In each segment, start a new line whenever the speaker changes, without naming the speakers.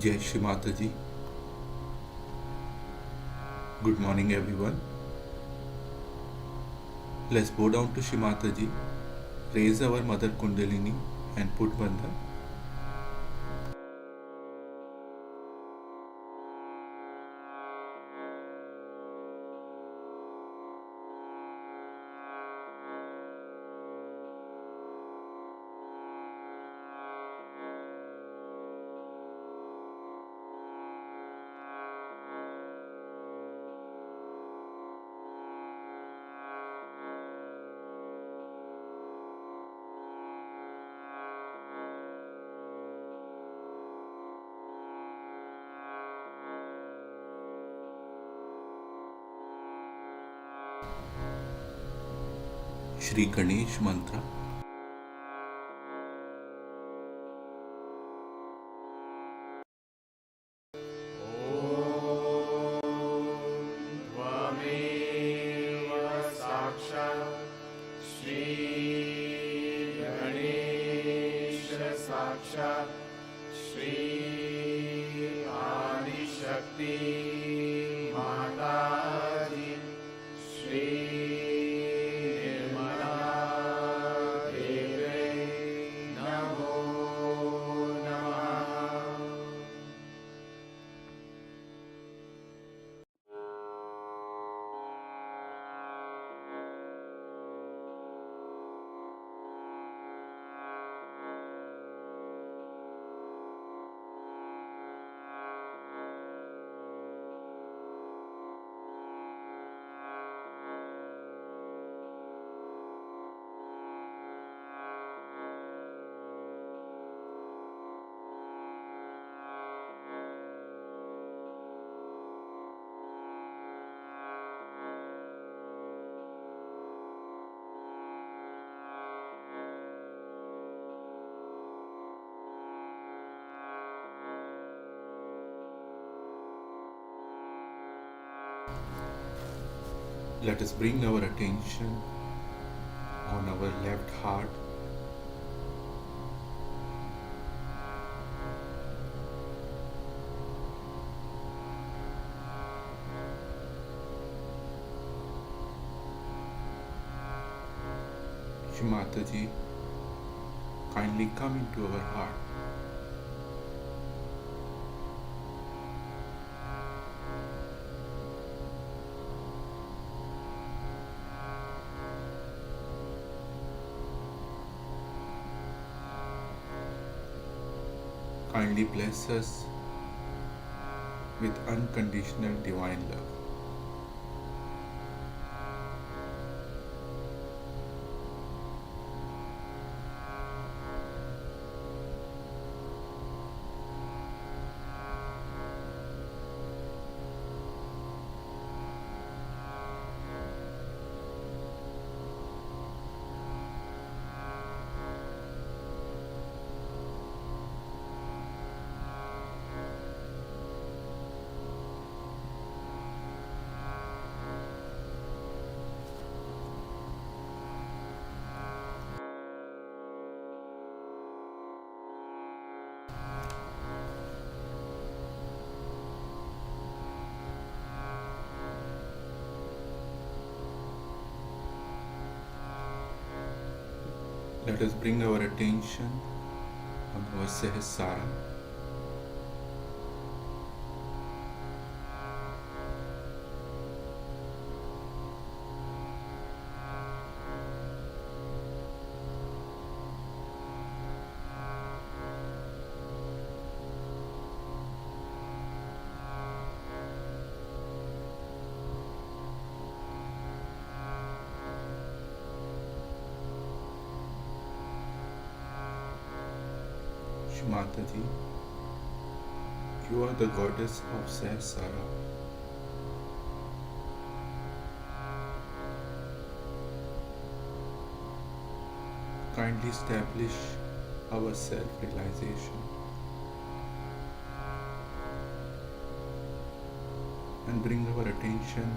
Jai Shri Mataji. Good morning, everyone. Let's bow down to Shri Mataji, raise our Mother Kundalini, and put Bandha. Shri Ganesh Mantra. Let us bring our attention on our left heart. Shri Mataji, kindly come into our heart. Kindly bless us with unconditional divine love. Let us bring our attention on our Sahasrara. Mataji, you are the goddess of Sahasrara. Kindly establish our self-realization and bring our attention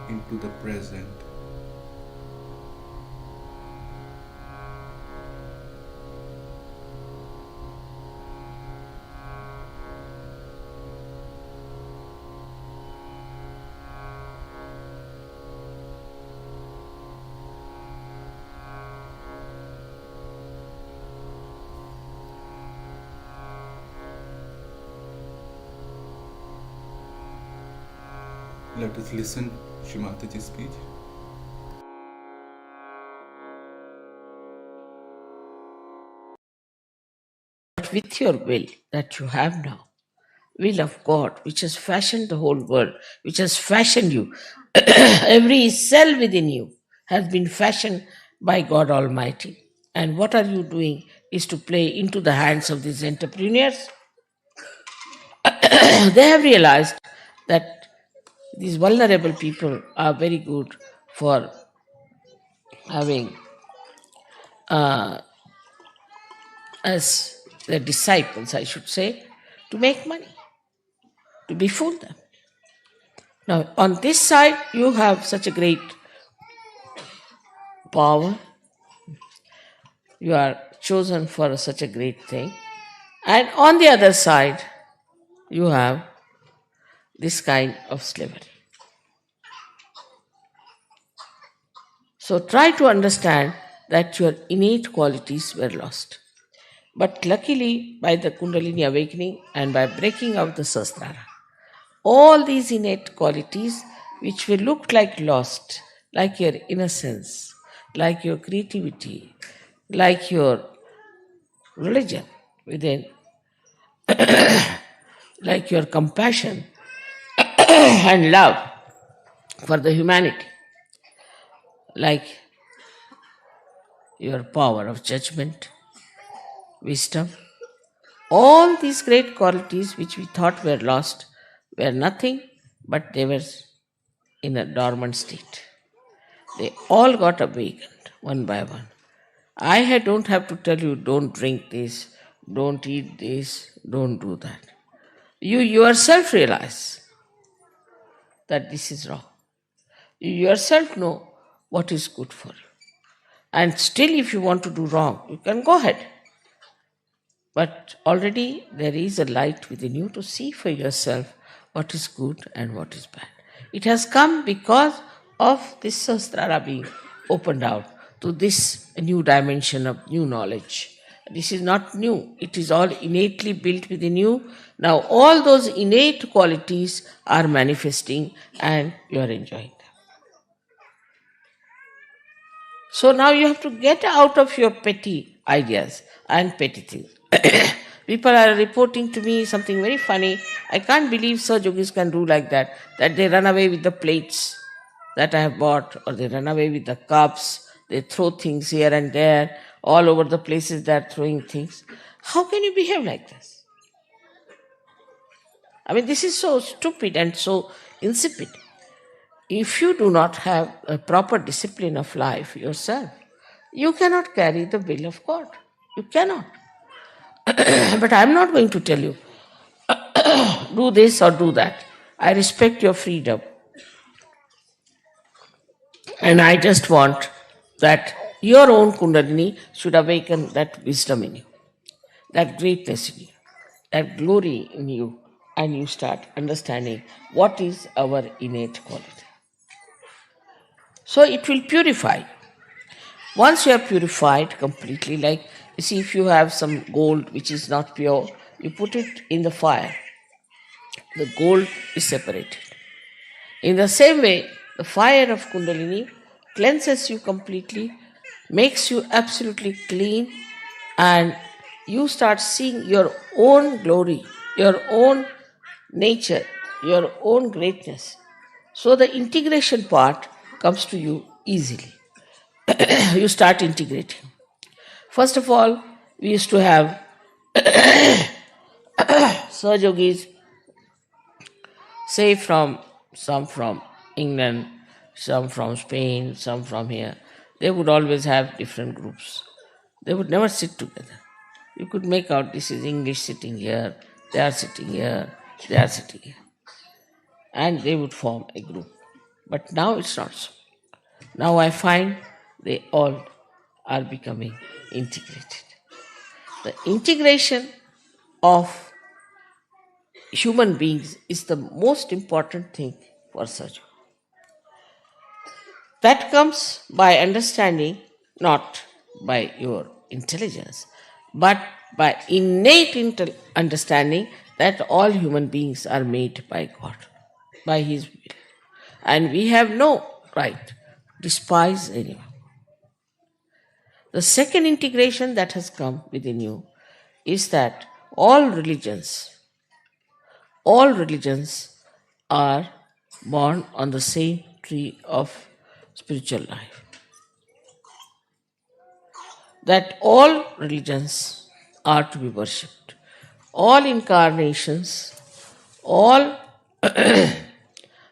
into the present. Let us listen Shrimataji's speech.
But with your will that you have now, will of God, which has fashioned the whole world, which has fashioned you, every cell within you has been fashioned by God Almighty. And what are you doing is to play into the hands of these entrepreneurs. They have realized that these vulnerable people are very good for having as their disciples, I should say, to make money, to befool them. Now, on this side, you have such a great power. You are chosen for such a great thing. And on the other side, you have this kind of slavery. So try to understand that your innate qualities were lost. But luckily, by the Kundalini awakening and by breaking out the Sahasrara, all these innate qualities which will look like lost, like your innocence, like your creativity, like your religion within, like your compassion and love for the humanity, like your power of judgment, wisdom. All these great qualities which we thought were lost were nothing but they were in a dormant state. They all got awakened one by one. Don't have to tell you, don't drink this, don't eat this, don't do that. You yourself realize that this is wrong. You yourself know what is good for you. And still, if you want to do wrong, you can go ahead. But already there is a light within you to see for yourself what is good and what is bad. It has come because of this Sahasrara being opened out to this new dimension of new knowledge. This is not new, it is all innately built within you. Now, all those innate qualities are manifesting and you are enjoying them. So now you have to get out of your petty ideas and petty things. People are reporting to me something very funny. I can't believe Sir Yogis can do like that they run away with the plates that I have bought, or they run away with the cups, they throw things here and there, all over the places they are throwing things. How can you behave like this? I mean, this is so stupid and so insipid. If you do not have a proper discipline of life yourself, you cannot carry the will of God. You cannot. But I am not going to tell you, do this or do that. I respect your freedom. And I just want that your own Kundalini should awaken that wisdom in you, that greatness in you, that glory in you, and you start understanding what is our innate quality. So it will purify. Once you are purified completely, like you see, if you have some gold which is not pure, you put it in the fire, the gold is separated. In the same way, the fire of Kundalini cleanses you completely, makes you absolutely clean, and you start seeing your own glory, your own nature, your own greatness. So the integration part comes to you easily. You start integrating. First of all, we used to have Sahajogis, say from some from England, some from Spain, some from here, they would always have different groups. They would never sit together. You could make out this is English sitting here, they are sitting here, they are sitting here. And they would form a group. But now it's not so. Now I find they all are becoming integrated. The integration of human beings is the most important thing for Sajo. That comes by understanding, not by your intelligence, but by innate understanding that all human beings are made by God, by His will. And we have no right to despise anyone. The second integration that has come within you is that all religions are born on the same tree of spiritual life. That all religions are to be worshipped. All incarnations, all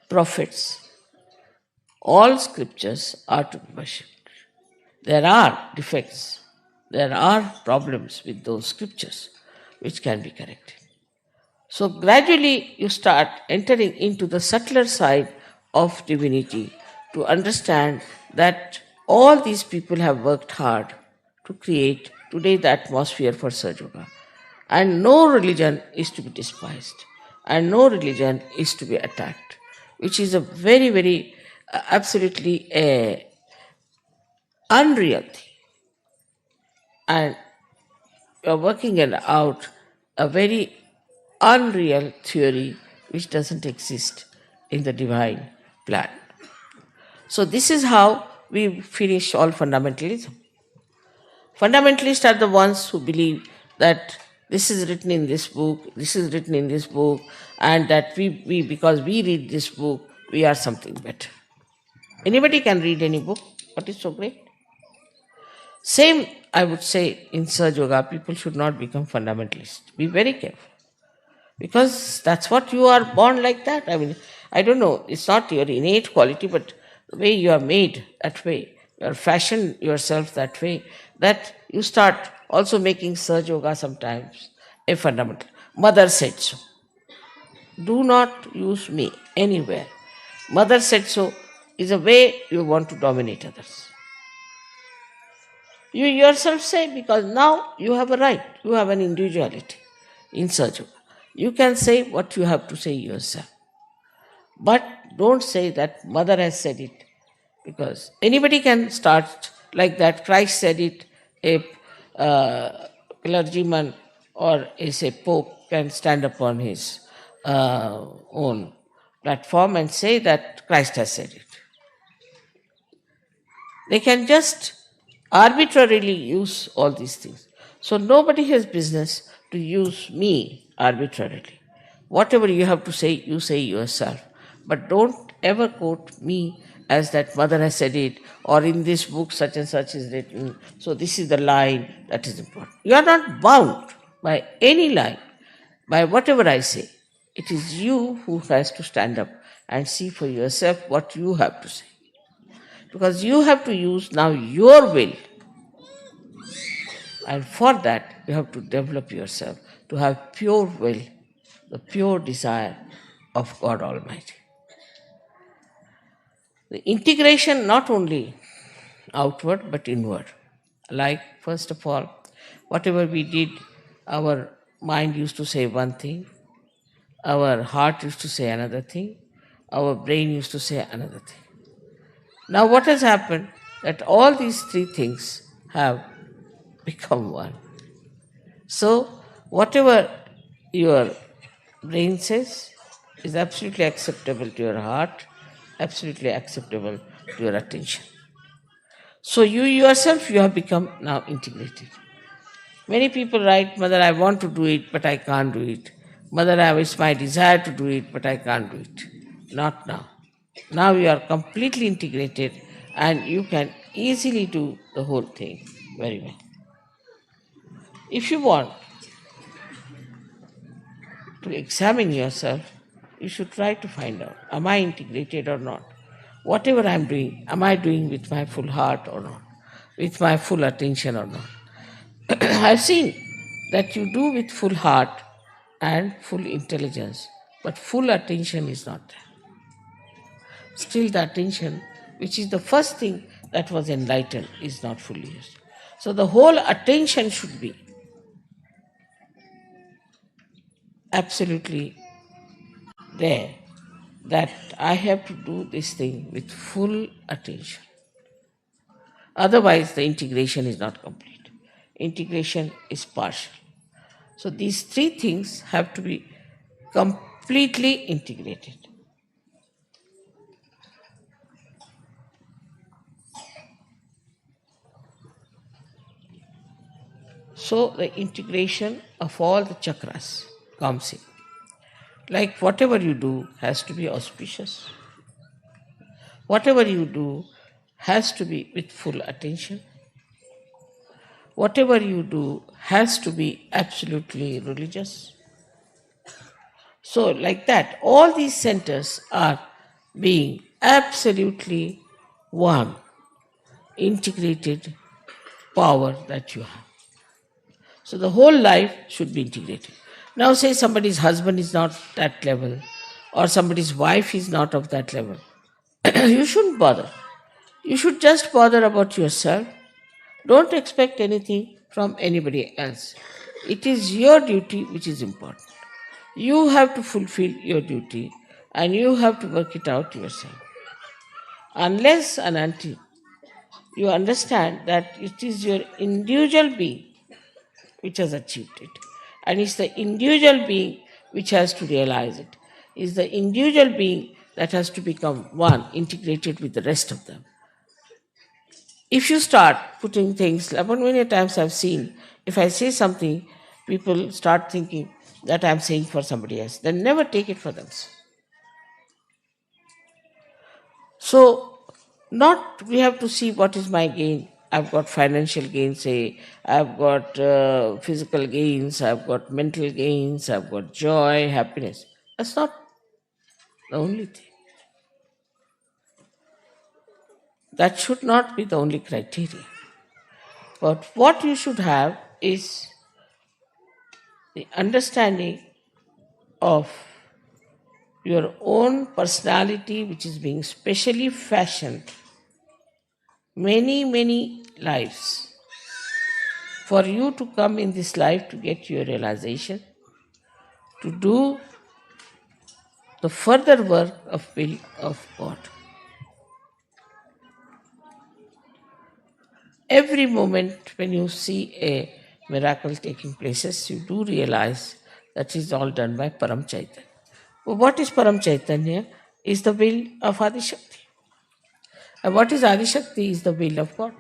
prophets, all scriptures are to be worshipped. There are defects, there are problems with those scriptures which can be corrected. So gradually you start entering into the subtler side of divinity to understand that all these people have worked hard to create today the atmosphere for Sahaja Yoga. And no religion is to be despised and no religion is to be attacked, which is a very, very absolutely unreal thing. And you're working it out a very unreal theory which doesn't exist in the divine plan. So this is how we finish all fundamentalism. Fundamentalists are the ones who believe that this is written in this book, this is written in this book, and that we because we read this book, we are something better. Anybody can read any book. What is so great? Same, I would say, in Sahaja Yoga, people should not become fundamentalists. Be very careful. Because that's what you are born like that. I mean, I don't know, it's not your innate quality, but the way you are made that way, you are fashioned yourself that way, that you start also making Sahaja Yoga sometimes a fundamental. Mother said so. Do not use me anywhere. Mother said so is a way you want to dominate others. You yourself say, because now you have a right, you have an individuality in Sahaja Yoga. You can say what you have to say yourself. But don't say that mother has said it, because anybody can start like that. Christ said it, a clergyman or a pope can stand upon his own platform and say that Christ has said it. They can just arbitrarily use all these things. So nobody has business to use me arbitrarily. Whatever you have to say, you say yourself. But don't ever quote me as that mother has said it, or in this book such and such is written, so this is the line that is important. You are not bound by any line, by whatever I say. It is you who has to stand up and see for yourself what you have to say. Because you have to use now your will. And for that, you have to develop yourself to have pure will, the pure desire of God Almighty. The integration not only outward but inward. Like, first of all, whatever we did, our mind used to say one thing, our heart used to say another thing, our brain used to say another thing. Now what has happened? That all these three things have become one. So whatever your brain says is absolutely acceptable to your heart, absolutely acceptable to your attention. So you yourself, you have become now integrated. Many people write, Mother, I want to do it, but I can't do it. Mother, it's my desire to do it, but I can't do it. Not now. Now you are completely integrated and you can easily do the whole thing very well. If you want, to examine yourself, you should try to find out, am I integrated or not? Whatever I'm doing, am I doing with my full heart or not? With my full attention or not? I've seen that you do with full heart and full intelligence, but full attention is not there. Still, the attention, which is the first thing that was enlightened, is not fully used. So, the whole attention should be absolutely there, that I have to do this thing with full attention. Otherwise, the integration is not complete. Integration is partial. So, these three things have to be completely integrated. So, the integration of all the chakras comes in. Like whatever you do has to be auspicious. Whatever you do has to be with full attention. Whatever you do has to be absolutely religious. So, like that, all these centers are being absolutely one integrated power that you have. So, the whole life should be integrated. Now, say somebody's husband is not that level, or somebody's wife is not of that level. You shouldn't bother. You should just bother about yourself. Don't expect anything from anybody else. It is your duty which is important. You have to fulfill your duty and you have to work it out yourself. Unless and until you understand that it is your individual being which has achieved it, and it's the individual being which has to realize it. It's the individual being that has to become one, integrated with the rest of them. If you start putting things, about many times I've seen, if I say something, people start thinking that I'm saying for somebody else. They never take it for themselves. So, not we have to see what is my gain. I've got financial gains, say, I've got physical gains, I've got mental gains, I've got joy, happiness. That's not the only thing. That should not be the only criteria. But what you should have is the understanding of your own personality, which is being specially fashioned many lives for you to come in this life to get your realization, to do the further work of will of God. Every moment when you see a miracle taking places, you do realize that is all done by Param Chaitanya. Well, what is Param Chaitanya? Is the will of Adi Shakti. And what is Adi Shakti? Is the will of God.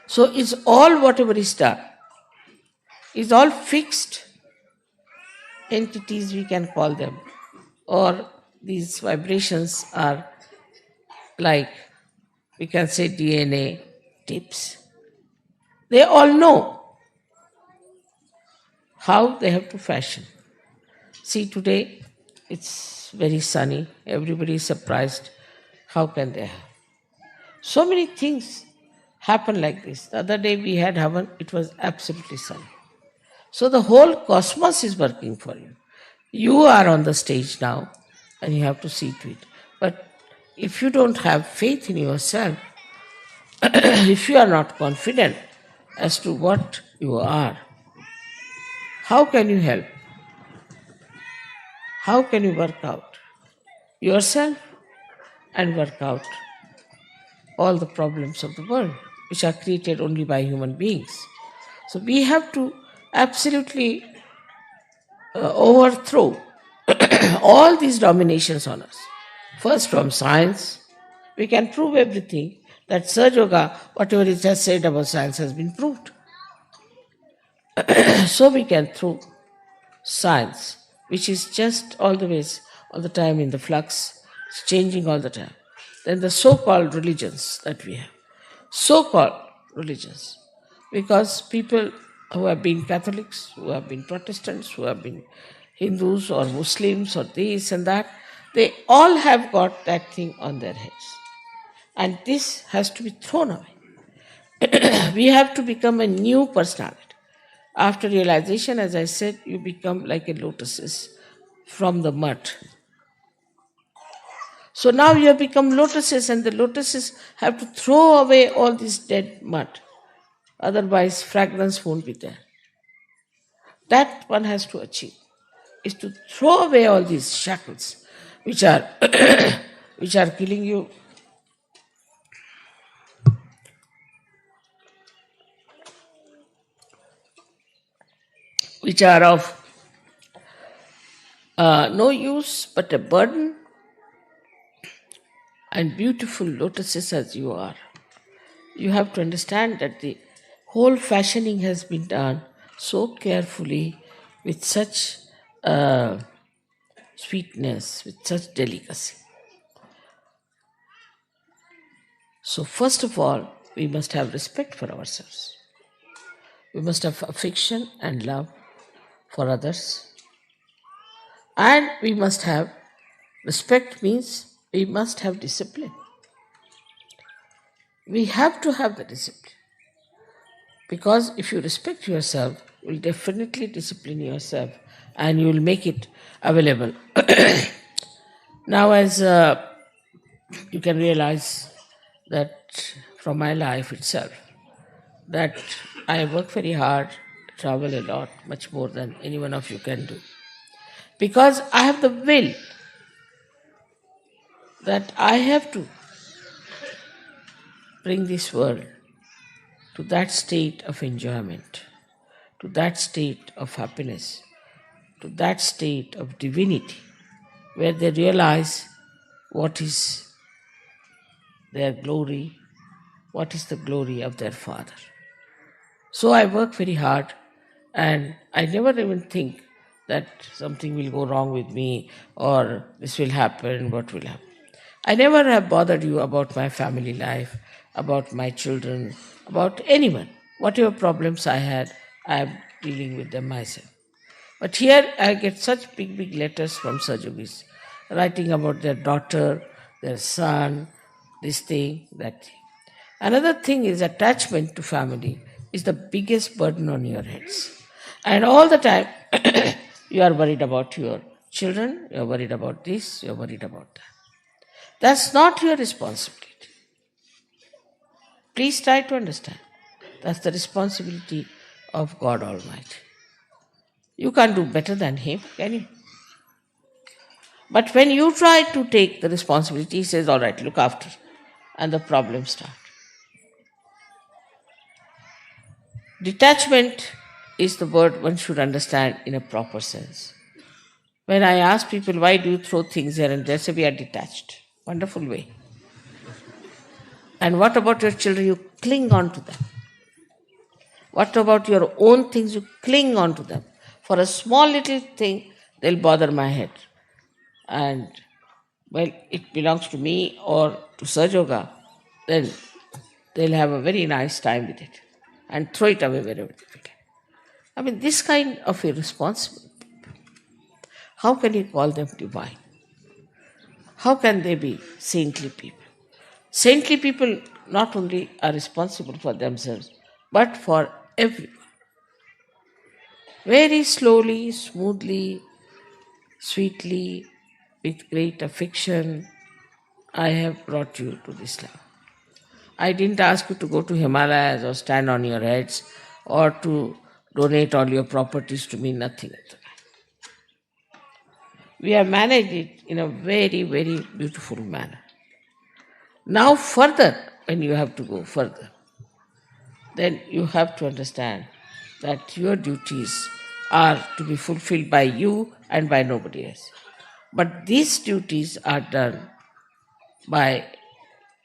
So it's all whatever is done. Is all fixed entities, we can call them, or these vibrations are like, we can say, DNA tips. They all know how they have to fashion. See, today it's very sunny. Everybody is surprised. How can they have? So many things happen like this. The other day we had Havan, it was absolutely sunny. So the whole cosmos is working for you. You are on the stage now and you have to see to it. But if you don't have faith in yourself, if you are not confident as to what you are, how can you help? How can you work out yourself and work out all the problems of the world, which are created only by human beings? So we have to absolutely overthrow all these dominations on us. First, from science, we can prove everything. That Sahaja Yoga, whatever it has said about science, has been proved. So we can throw science, which is just all the time in the flux, it's changing all the time. Then the so-called religions that we have. So-called religions. Because people who have been Catholics, who have been Protestants, who have been Hindus or Muslims or this and that, they all have got that thing on their heads. And this has to be thrown away. We have to become a new personality. After realization, as I said, you become like a lotuses from the mud. So now you have become lotuses, and the lotuses have to throw away all this dead mud. Otherwise, fragrance won't be there. That one has to achieve, is to throw away all these shackles which are which are killing you, which are of no use but a burden. And beautiful lotuses as you are, you have to understand that the whole fashioning has been done so carefully, with such sweetness, with such delicacy. So, first of all, we must have respect for ourselves. We must have affection and love for others. And we must have respect, means we must have discipline. We have to have the discipline. Because if you respect yourself, you will definitely discipline yourself and you will make it available. Now, as you can realize that from my life itself, that I work very hard, travel a lot, much more than any one of you can do. Because I have the will that I have to bring this world to that state of enjoyment, to that state of happiness, to that state of divinity, where they realize what is their glory, what is the glory of their Father. So I work very hard, and I never even think that something will go wrong with me or this will happen, what will happen. I never have bothered you about my family life, about my children, about anyone. Whatever problems I had, I am dealing with them myself. But here I get such big, big letters from Sajogis, writing about their daughter, their son, this thing, that thing. Another thing is attachment to family is the biggest burden on your heads. And all the time, you are worried about your children, you are worried about this, you are worried about that. That's not your responsibility. Please try to understand. That's the responsibility of God Almighty. You can't do better than Him, can you? But when you try to take the responsibility, He says, all right, look after. And the problems start. Detachment is the word one should understand in a proper sense. When I ask people, why do you throw things here and there, say, we are detached. Wonderful way. And what about your children? You cling on to them. What about your own things? You cling on to them. For a small little thing, they'll bother my head. And, well, it belongs to me or to Sajoga, then they'll have a very nice time with it and throw it away wherever they can. I mean, this kind of irresponsible people, how can you call them divine? How can they be saintly people? Saintly people not only are responsible for themselves, but for everyone. Very slowly, smoothly, sweetly, with great affection, I have brought you to this level. I didn't ask you to go to Himalayas or stand on your heads or to donate all your properties to me, nothing. We have managed it in a very, very beautiful manner. Now, further, when you have to go further, then you have to understand that your duties are to be fulfilled by you and by nobody else. But these duties are done by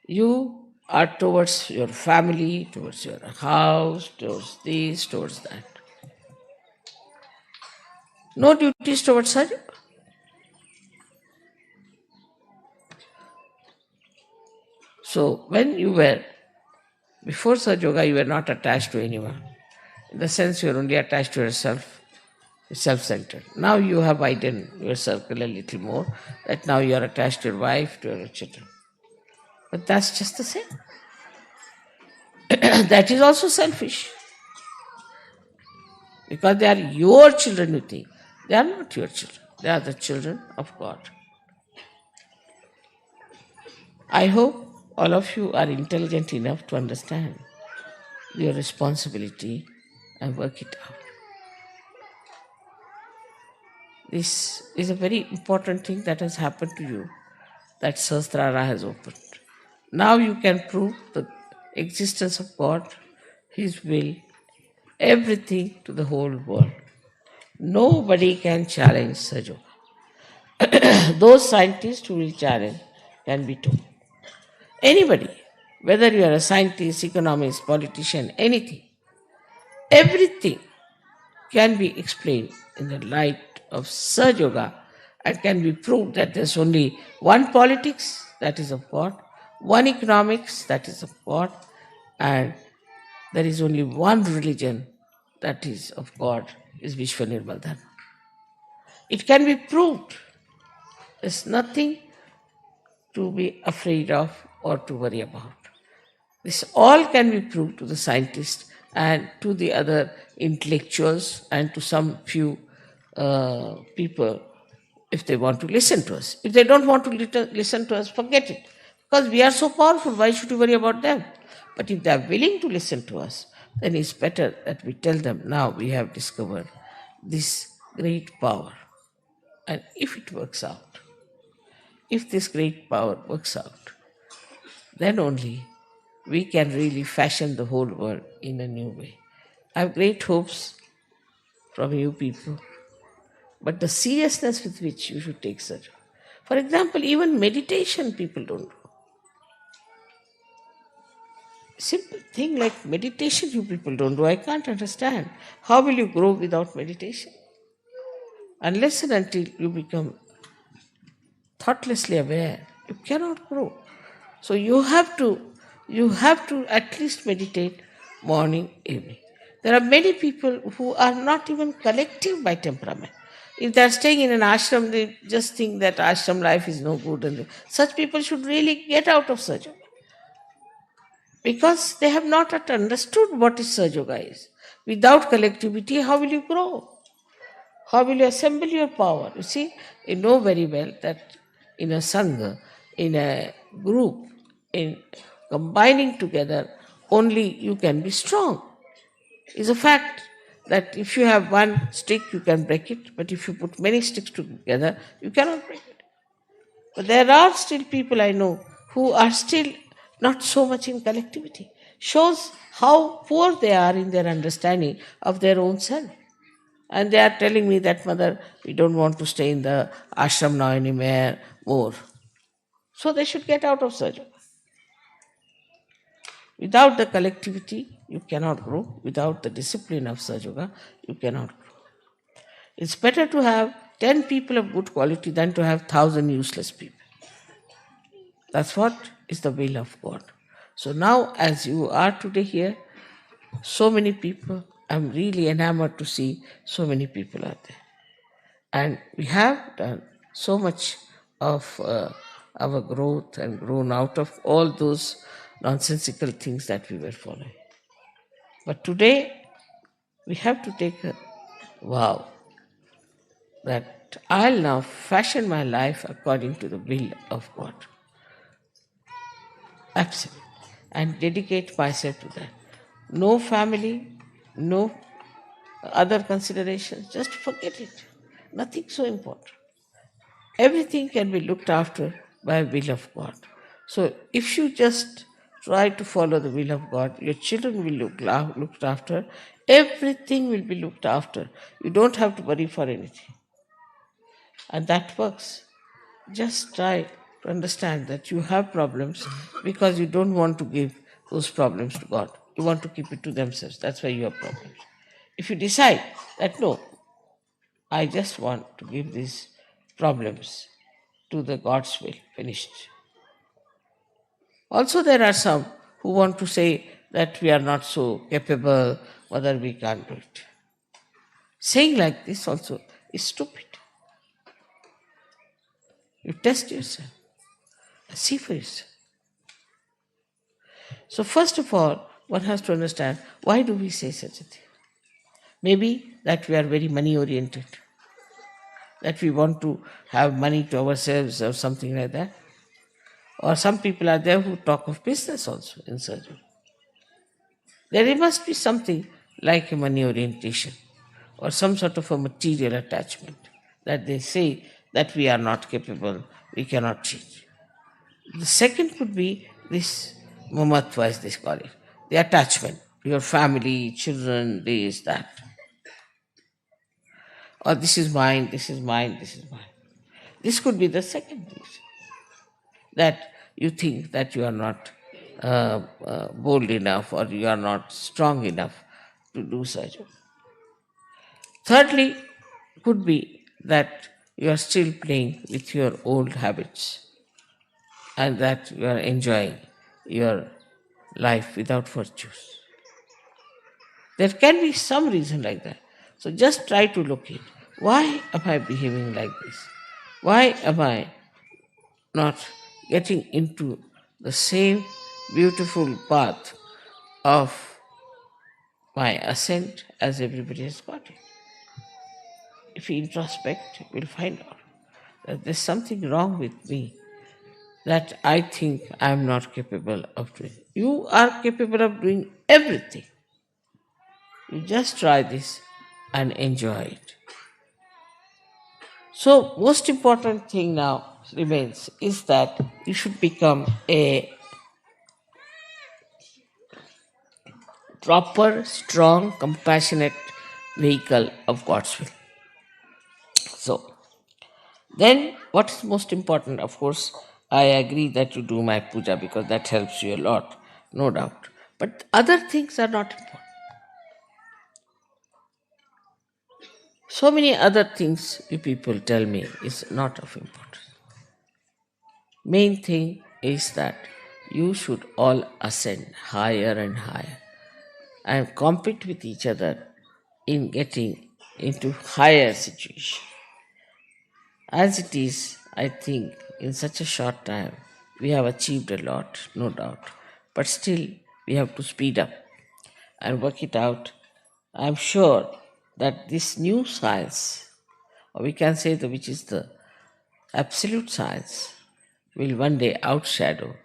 you, are towards your family, towards your house, towards this, towards that. No duties towards her. So when you were, before Sajoga, you were not attached to anyone. In the sense you're only attached to yourself, self-centered. Now you have widened your circle a little more, that now you are attached to your wife, to your children. But that's just the same. That is also selfish. Because they are your children, you think. They are not your children. They are the children of God. I hope all of you are intelligent enough to understand your responsibility and work it out. This is a very important thing that has happened to you, that Sahasrara has opened. Now you can prove the existence of God, His will, everything to the whole world. Nobody can challenge Sajo. Those scientists who will challenge can be told. Anybody, whether you are a scientist, economist, politician, anything, everything can be explained in the light of Saj Yoga and can be proved that there's only one politics, that is of God, one economics, that is of God, and there is only one religion, that is of God, is Vishwanirmal Dharma. It can be proved. There's nothing to be afraid of or to worry about. This all can be proved to the scientists and to the other intellectuals and to some few people if they want to listen to us. If they don't want to listen to us, forget it. Because we are so powerful, why should you worry about them? But if they are willing to listen to us, then it's better that we tell them, now we have discovered this great power. And if it works out, if this great power works out, then only we can really fashion the whole world in a new way. I have great hopes from you people, but the seriousness with which you should take such. For example, even meditation people don't do. Simple thing like meditation you people don't do. I can't understand. How will you grow without meditation? Unless and until you become thoughtlessly aware, you cannot grow. So you have to at least meditate morning, evening. There are many people who are not even collective by temperament. If they are staying in an ashram, they just think that ashram life is no good. And such people should really get out of Sahaja. Because they have not yet understood what is Sahaja Yoga is. Without collectivity, how will you grow? How will you assemble your power? You see, you know very well that in a sangha, in a group, in combining together, only you can be strong. It's a fact that if you have one stick, you can break it, but if you put many sticks together, you cannot break it. But there are still people I know who are still not so much in collectivity. Shows how poor they are in their understanding of their own self. And they are telling me that, Mother, we don't want to stay in the ashram now anymore more. So they should get out of Sahaja Yoga. Without the collectivity, you cannot grow. Without the discipline of Sahaja Yoga, you cannot grow. It's better to have 10 people of good quality than to have 1,000 useless people. That's what is the will of God. So now, as you are today here, so many people, I'm really enamored to see so many people are there. And we have done so much of our growth and grown out of all those nonsensical things that we were following. But today, we have to take a vow that I'll now fashion my life according to the will of God. Absolutely. And dedicate myself to that. No family, no other considerations, just forget it. Nothing so important. Everything can be looked after by will of God. So if you just try to follow the will of God, your children will looked after. Everything will be looked after. You don't have to worry for anything. And that works. Just try to understand that you have problems because you don't want to give those problems to God. You want to keep it to themselves. That's why you have problems. If you decide that no, I just want to give these problems to the God's will, finished. Also, there are some who want to say that we are not so capable, whether we can't do it. Saying like this also is stupid. You test yourself, see for yourself. So, first of all, one has to understand why do we say such a thing? Maybe that we are very money oriented, that we want to have money to ourselves or something like that. Or some people are there who talk of business also in surgery. There must be something like a money orientation or some sort of a material attachment that they say that we are not capable, we cannot change. The second could be this mamatva, as they call it, the attachment to your family, children, this, that. Or this is mine, this is mine, this is mine. This could be the second reason that you think that you are not bold enough or you are not strong enough to do such. Thirdly, could be that you are still playing with your old habits and that you are enjoying your life without virtues. There can be some reason like that. So just try to locate why am I behaving like this? Why am I not getting into the same beautiful path of my ascent as everybody has got it? If you introspect, you'll find out that there's something wrong with me that I think I'm not capable of doing. You are capable of doing everything. You just try this and enjoy it. So, most important thing now remains is that you should become a proper, strong, compassionate vehicle of God's will. So, then what is most important? Of course, I agree that you do my puja because that helps you a lot, no doubt. But other things are not important. So many other things you people tell me is not of importance. Main thing is that you should all ascend higher and higher and compete with each other in getting into higher situation. As it is, I think in such a short time we have achieved a lot, no doubt. But still, we have to speed up and work it out. I'm sure that this new science, or we can say that which is the absolute science, will one day outshadow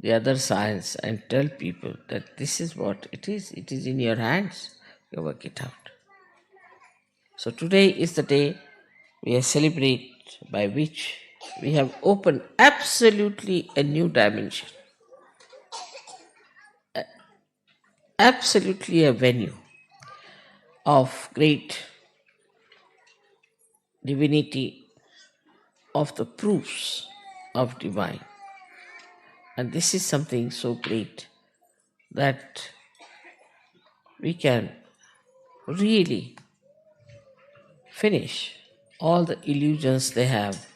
the other science and tell people that this is what it is in your hands, you work it out. So today is the day we celebrate by which we have opened absolutely a new dimension, absolutely a venue of great divinity, of the proofs of divine. And this is something so great that we can really finish all the illusions they have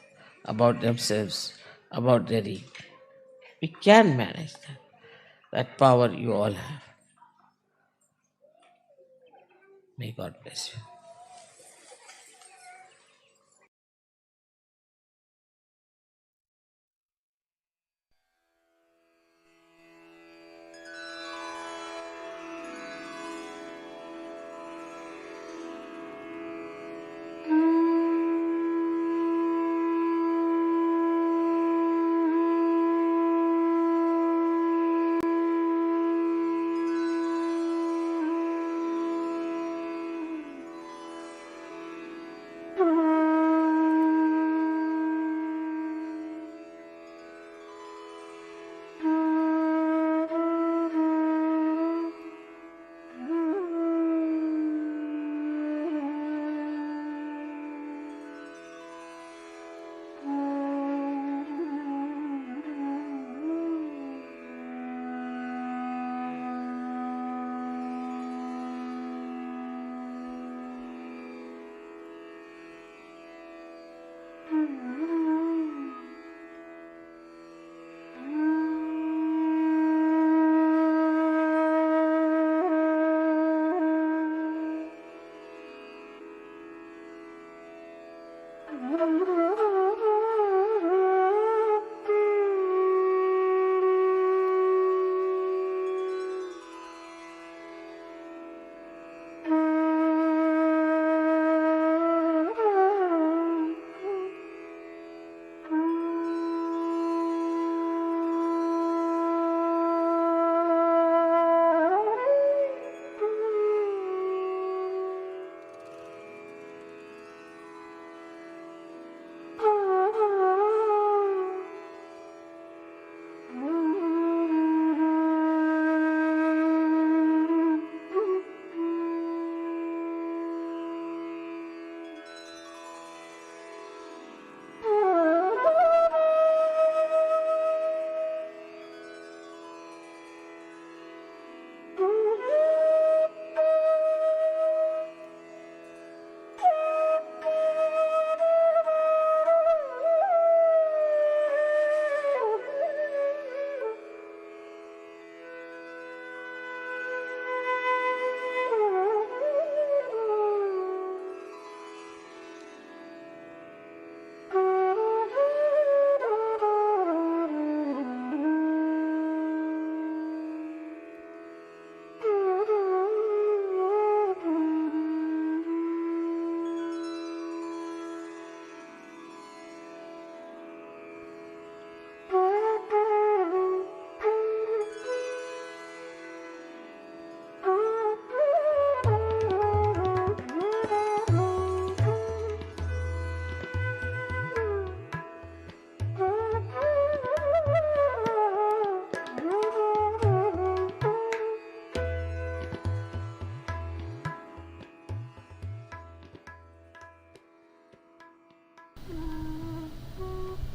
about themselves, about their ego. We can manage that. That power you all have. May God bless you.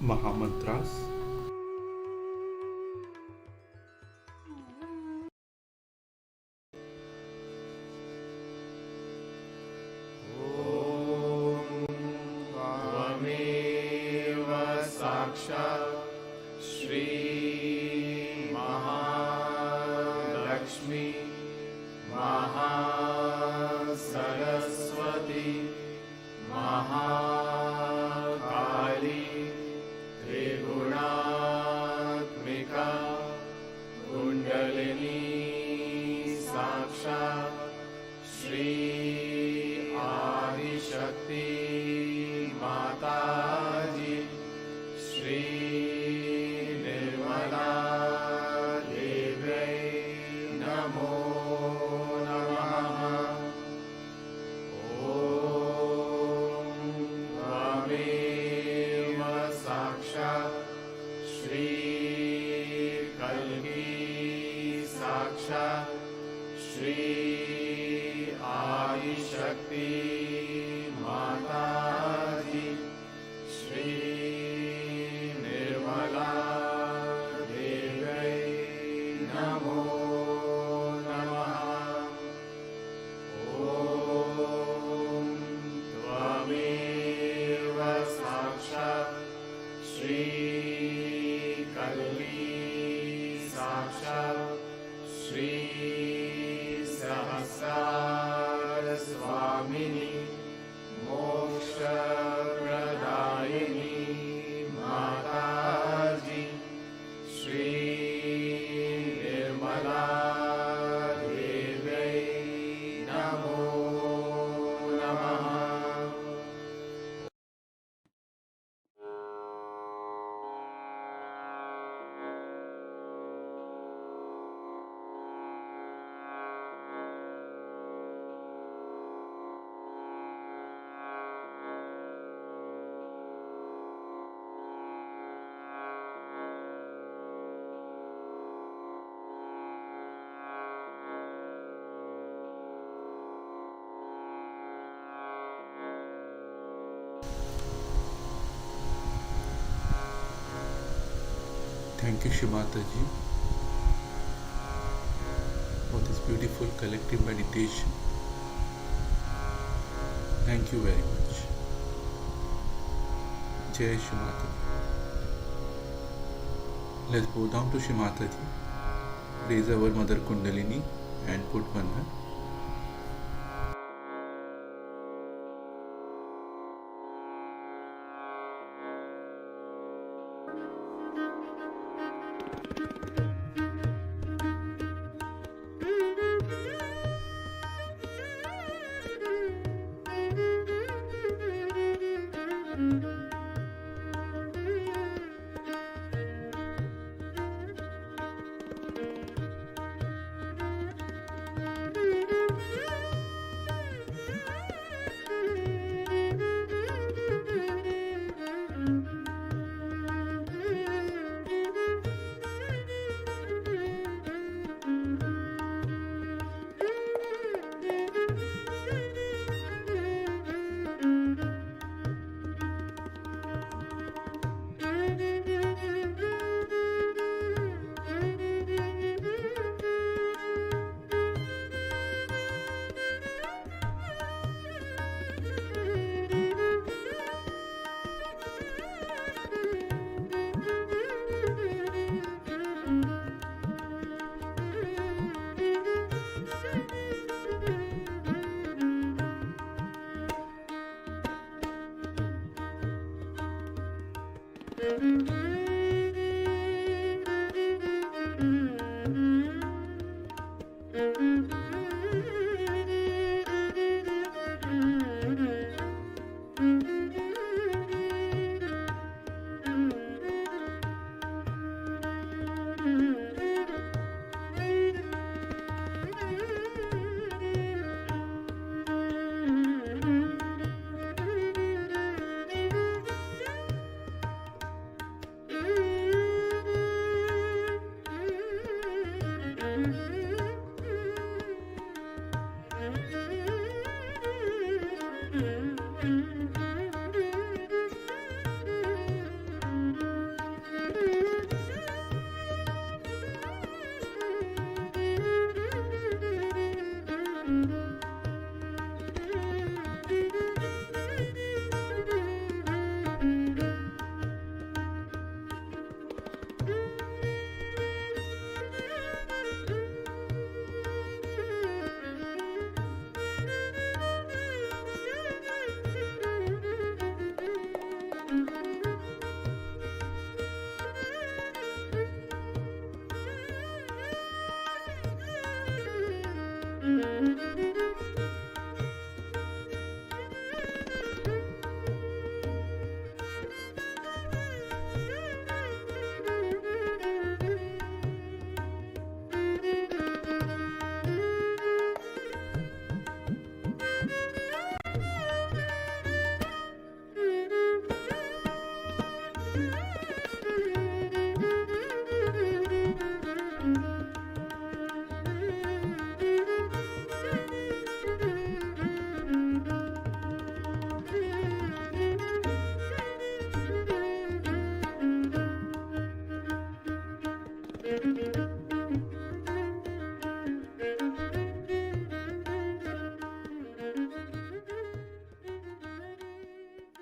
Mahamantras.
त्वमेव साक्षात् श्री महालक्ष्मी महासरस्वती महाकाली त्रिगुणात्मिका कुण्डलिनी साक्षात् श्री आदिशक्ति माताजी श्री निर्मला देव्यै नमो नमः। ॐ त्वमेव साक्षात् श्री कल्की साक्षात् श्री आदिशक्ति माताजी श्री निर्मला देव्यै नमो नमः। ॐ त्वमेव साक्षात् श्री कल्की साक्षात् श्री सहस्रार स्वामिनी मोक्षप्रदायिनी माताजी श्री निर्मला देव्यै नमो नमः।
Thank you, Shimataji, for this beautiful collective meditation. Thank you very much. Jai Shimata. Let's bow down to Shimataji, raise our Mother Kundalini and put Bandhan.